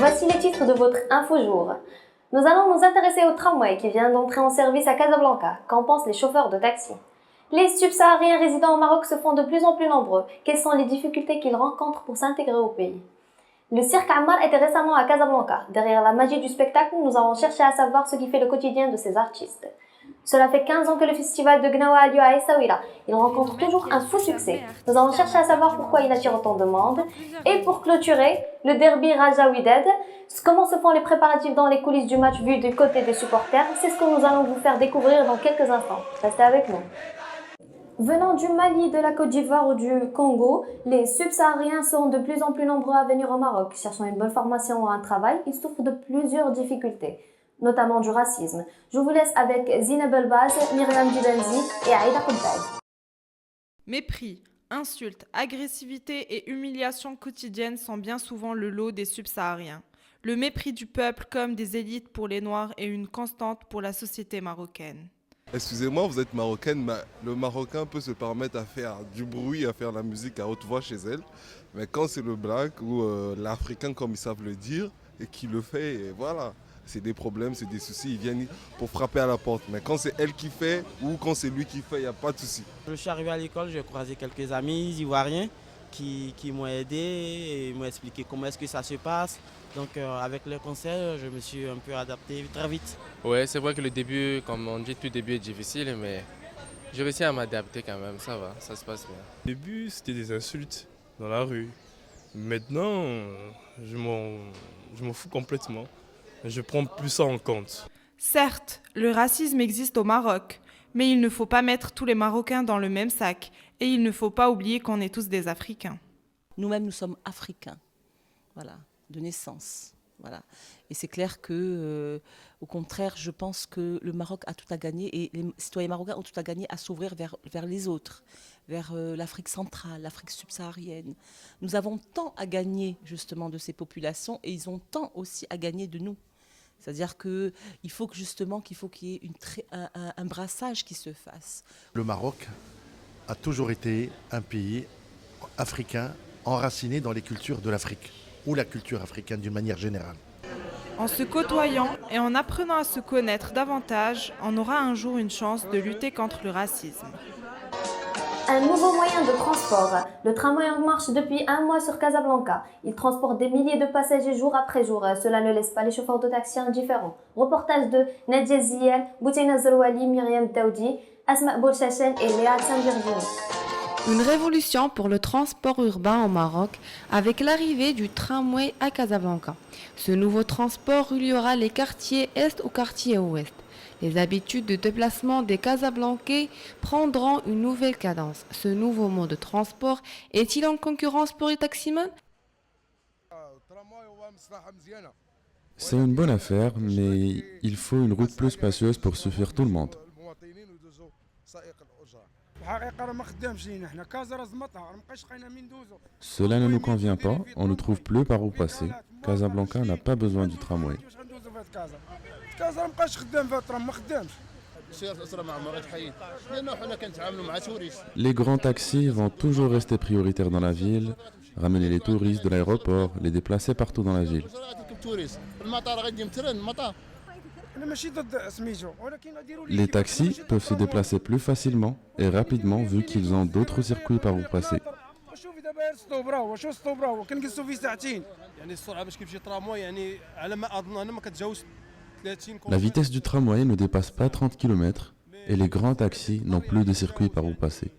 Voici les titres de votre infojour. Nous allons nous intéresser au tramway qui vient d'entrer en service à Casablanca. Qu'en pensent les chauffeurs de taxi? Les subsahariens résidant au Maroc se font de plus en plus nombreux. Quelles sont les difficultés qu'ils rencontrent pour s'intégrer au pays? Le cirque Ammar était récemment à Casablanca. Derrière la magie du spectacle, nous avons cherché à savoir ce qui fait le quotidien de ces artistes. Cela fait 15 ans que le festival de Gnawa a lieu à Essaouira. Il rencontre toujours un fou succès. Nous avons cherché à savoir pourquoi il attire autant de monde. Et pour clôturer, le derby Raja Wydad. Comment se font les préparatifs dans les coulisses du match vu du côté des supporters? C'est ce que nous allons vous faire découvrir dans quelques instants. Restez avec nous. Venant du Mali, de la Côte d'Ivoire ou du Congo, les subsahariens sont de plus en plus nombreux à venir au Maroc. Cherchant une bonne formation ou un travail, ils souffrent de plusieurs difficultés, notamment du racisme. Je vous laisse avec Zineb Elbaz, Myriam Dibenzi et Aïda Koubay. Mépris, insultes, agressivité et humiliation quotidienne sont bien souvent le lot des subsahariens. Le mépris du peuple comme des élites pour les Noirs est une constante pour la société marocaine. Excusez-moi, vous êtes marocaine, mais le Marocain peut se permettre à faire du bruit, à faire la musique à haute voix chez elle. Mais quand c'est le black ou l'Africain, comme ils savent le dire, et qui le fait, et voilà, c'est des problèmes, c'est des soucis, ils viennent pour frapper à la porte. Mais quand c'est elle qui fait ou quand c'est lui qui fait, il n'y a pas de souci. Je suis arrivé à l'école, j'ai croisé quelques amis ivoiriens qui m'ont aidé et m'ont expliqué comment est-ce que ça se passe. Donc avec le conseil, je me suis un peu adapté très vite. Ouais, c'est vrai que le début, comme on dit, tout début est difficile, mais j'ai réussi à m'adapter quand même, ça va, ça se passe bien. Au début, c'était des insultes dans la rue. Maintenant, je m'en fous complètement. Je prends plus ça en compte. Certes, le racisme existe au Maroc, mais il ne faut pas mettre tous les Marocains dans le même sac et il ne faut pas oublier qu'on est tous des Africains. Nous-mêmes, nous sommes africains, voilà, de naissance. Voilà. Et c'est clair que, au contraire, je pense que le Maroc a tout à gagner et les citoyens marocains ont tout à gagner à s'ouvrir vers les autres, vers l'Afrique centrale, l'Afrique subsaharienne. Nous avons tant à gagner justement de ces populations et ils ont tant aussi à gagner de nous. C'est-à-dire qu'il faut qu'il y ait un brassage qui se fasse. Le Maroc a toujours été un pays africain enraciné dans les cultures de l'Afrique, ou la culture africaine d'une manière générale. En se côtoyant et en apprenant à se connaître davantage, on aura un jour une chance de lutter contre le racisme. Un nouveau moyen de transport. Le tramway en marche depuis un mois sur Casablanca. Il transporte des milliers de passagers jour après jour. Cela ne laisse pas les chauffeurs de taxi indifférents. Reportage de Nadia Ziel, Boutena Zerouali, Myriam Daoudi, Asma Boulchachen et Léa Saint-Virginie. Une révolution pour le transport urbain au Maroc avec l'arrivée du tramway à Casablanca. Ce nouveau transport reliera les quartiers est aux quartiers ouest. Les habitudes de déplacement des Casablancais prendront une nouvelle cadence. Ce nouveau mode de transport est-il en concurrence pour les taximans? C'est une bonne affaire, mais il faut une route plus spacieuse pour suffire tout le monde. Cela ne nous convient pas, on ne trouve plus par où passer. Casablanca n'a pas besoin du tramway. Les grands taxis vont toujours rester prioritaires dans la ville, ramener les touristes de l'aéroport, les déplacer partout dans la ville. Les taxis peuvent se déplacer plus facilement et rapidement vu qu'ils ont d'autres circuits par où passer. La vitesse du tramway ne dépasse pas 30 km et les grands taxis n'ont plus de circuits par où passer.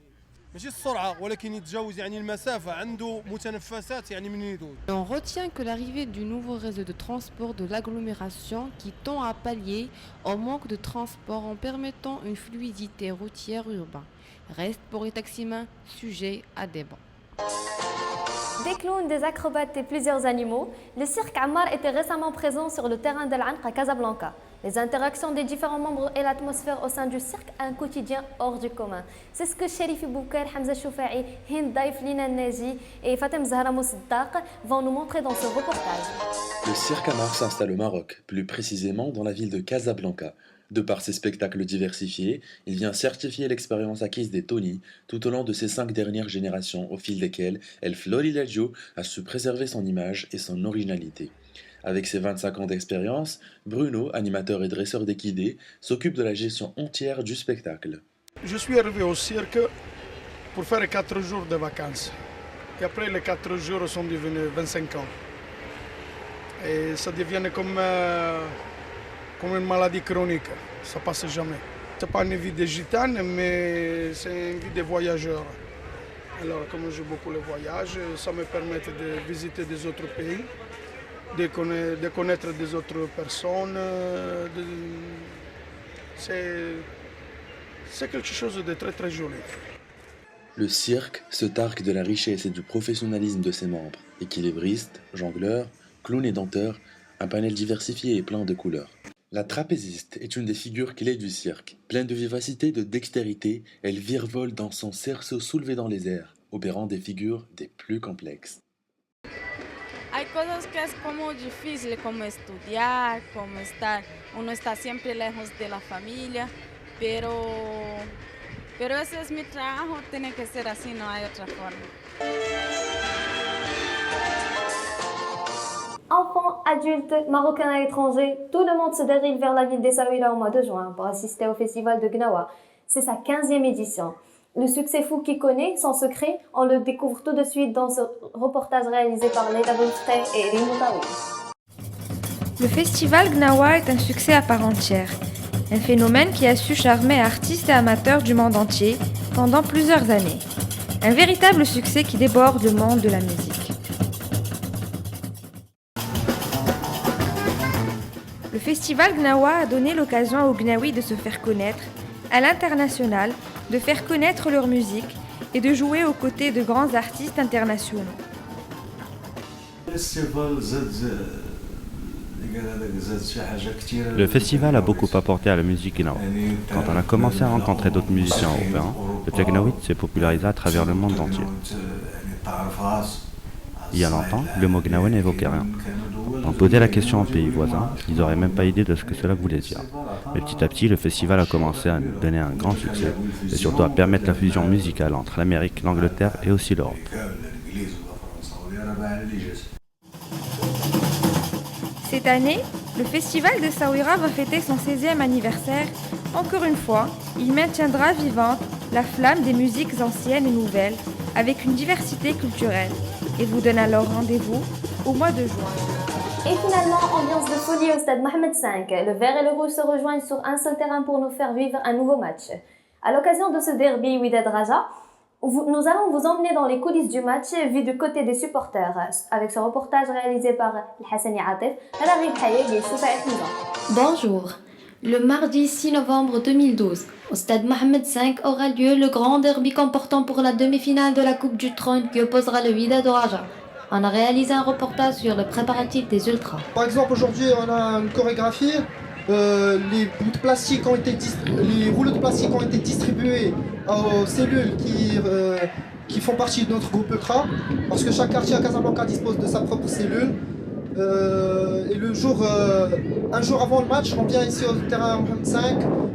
On retient que l'arrivée du nouveau réseau de transport de l'agglomération qui tend à pallier au manque de transport en permettant une fluidité routière urbaine reste pour les taximans sujet à débat. Des clowns, des acrobates et plusieurs animaux, le cirque Ammar était récemment présent sur le terrain d'Al Anq à Casablanca. Les interactions des différents membres et l'atmosphère au sein du cirque, un quotidien hors du commun. C'est ce que Chérifi Bouker, Hamza Choufa'i, Hind Daif Lina Naji et Fatem Zahra Moussaddaq vont nous montrer dans ce reportage. Le cirque Ammar s'installe au Maroc, plus précisément dans la ville de Casablanca. De par ses spectacles diversifiés, il vient certifier l'expérience acquise des Tony tout au long de ces 5 dernières générations au fil desquelles El Florileggio a su préserver son image et son originalité. Avec ses 25 ans d'expérience, Bruno, animateur et dresseur d'équidés, s'occupe de la gestion entière du spectacle. Je suis arrivé au cirque pour faire 4 jours de vacances. Et après, les 4 jours sont devenus 25 ans. Et ça devient comme une maladie chronique. Ça ne passe jamais. Ce n'est pas une vie de gitane, mais c'est une vie de voyageur. Alors, comme j'aime beaucoup les voyages, ça me permet de visiter des autres pays, de connaître des autres personnes. C'est quelque chose de très très joli. Le cirque se targue de la richesse et du professionnalisme de ses membres. Équilibristes, jongleurs, clowns et denteurs, un panel diversifié et plein de couleurs. La trapéziste est une des figures clés du cirque. Pleine de vivacité et de dextérité, elle virevolte dans son cerceau soulevé dans les airs, opérant des figures des plus complexes. Hay cosas que es como difícil, como estudiar, como estar, uno está siempre lejos de la familia, pero ese es mi trabajo, tiene que ser así, no hay otra forma. Enfants, adultes, Marocains et étrangers, tout le monde se dérive vers la ville d'Essaouira au mois de juin pour assister au festival de Gnawa. C'est sa 15e édition. Le succès fou qu'il connaît, son secret, on le découvre tout de suite dans ce reportage réalisé par Leila Boulfray et Elie Moutaoui. Le festival Gnawa est un succès à part entière. Un phénomène qui a su charmer artistes et amateurs du monde entier pendant plusieurs années. Un véritable succès qui déborde le monde de la musique. Le festival Gnawa a donné l'occasion aux Gnaouis de se faire connaître à l'international, de faire connaître leur musique et de jouer aux côtés de grands artistes internationaux. Le festival a beaucoup apporté à la musique gnawa. Quand on a commencé à rencontrer d'autres musiciens européens, le Tagnaouit s'est popularisé à travers le monde entier. Il y a longtemps, le mot gnawa n'évoquait rien. On posait la question aux pays voisins, ils n'auraient même pas idée de ce que cela voulait dire. Mais petit à petit, le festival a commencé à nous donner un grand succès et surtout à permettre la fusion musicale entre l'Amérique, l'Angleterre et aussi l'Europe. Cette année, le festival de Saouira va fêter son 16e anniversaire. Encore une fois, il maintiendra vivante la flamme des musiques anciennes et nouvelles avec une diversité culturelle et vous donne alors rendez-vous au mois de juin. Et finalement, ambiance de folie au stade Mohamed V. Le vert et le rouge se rejoignent sur un seul terrain pour nous faire vivre un nouveau match. À l'occasion de ce derby Wydad Raja, nous allons vous emmener dans les coulisses du match vu du côté des supporters avec ce reportage réalisé par Hassani Atif. Bonjour. Le mardi 6 novembre 2012, au stade Mohamed V aura lieu le grand derby comportant pour la demi-finale de la Coupe du Trône qui opposera le Wydad Raja. On a réalisé un reportage sur le préparatif des Ultras. Par exemple, aujourd'hui, on a une chorégraphie. Les rouleaux de plastique ont été distribués aux cellules qui font partie de notre groupe Ultra, parce que chaque quartier à Casablanca dispose de sa propre cellule. Et un jour avant le match, on vient ici au terrain Mohamed V,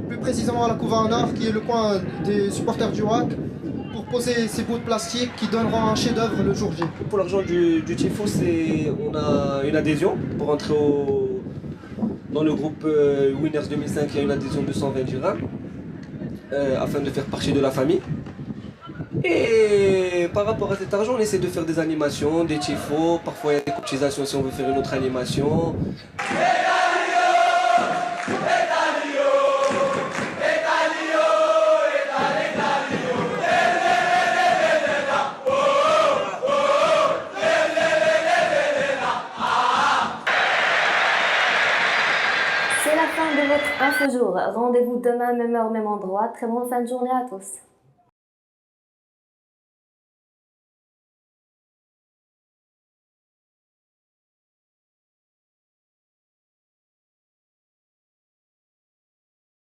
plus précisément à la Couva Nord, qui est le coin des supporters du WAC, pour poser ces bouts de plastique qui donneront un chef-d'œuvre le jour J. Pour l'argent du Tifo, on a une adhésion pour entrer dans le groupe Winners 2005. Il y a une adhésion de 120 dirhams afin de faire partie de la famille. Et par rapport à cet argent, on essaie de faire des animations, des tifos, parfois il y a des cotisations si on veut faire une autre animation. C'est la fin de votre Infojour. Rendez-vous demain, même heure, même endroit. Très bonne fin de journée à tous.